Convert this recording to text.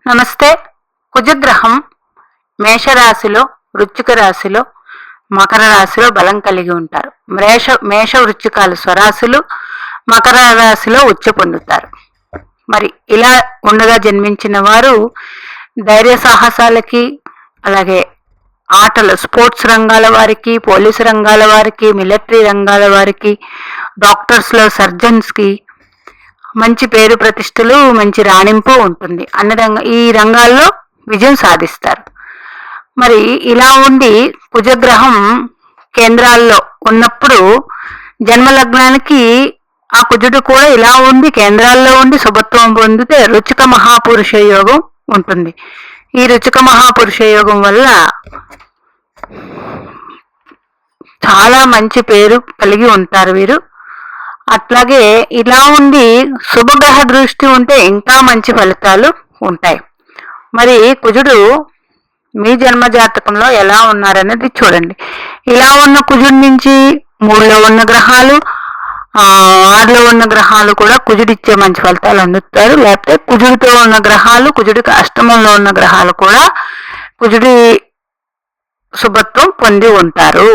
నమస్తే. కుజగ్రహం మేషరాశిలో, వృశ్చిక రాశిలో, మకర రాశిలో బలం కలిగి ఉంటారు. మేష వృశ్చికాలు స్వరాశులు, మకర రాశిలో ఉచ్చ పొందుతారు. మరి ఇలా ఉండగా జన్మించిన వారు ధైర్య సాహసాలకి, అలాగే ఆటలు, స్పోర్ట్స్ రంగాల వారికి, పోలీసు రంగాల వారికి, మిలిటరీ రంగాల వారికి, డాక్టర్స్లో సర్జన్స్కి మంచి పేరు ప్రతిష్టలు, మంచి రాణింపు ఉంటుంది. ఈ రంగాల్లో విజయం సాధిస్తారు. మరి ఇలా ఉండి కుజగ్రహం కేంద్రాల్లో ఉన్నప్పుడు జన్మలగ్నానికి ఆ కుజుడు కూడా ఇలా ఉండి కేంద్రాల్లో ఉండి శుభత్వం పొందితే రుచిక మహాపురుష యోగం ఉంటుంది. ఈ రుచిక మహాపురుష యోగం వల్ల చాలా మంచి పేరు కలిగి ఉంటారు వీరు. అట్లాగే ఇలా ఉండి శుభగ్రహ దృష్టి ఉంటే ఇంకా మంచి ఫలితాలు ఉంటాయి. మరి కుజుడు మీ జన్మ జాతకంలో ఎలా ఉన్నారనేది చూడండి. ఇలా ఉన్న కుజుడి నుంచి 3లో ఉన్న గ్రహాలు, 6లో ఉన్న గ్రహాలు కూడా కుజుడిచ్చే మంచి ఫలితాలు అందుతారు. లేకపోతే కుజుడితో ఉన్న గ్రహాలు, కుజుడికి అష్టమంలో ఉన్న గ్రహాలు కూడా కుజుడి శుభత్వం పొంది ఉంటారు.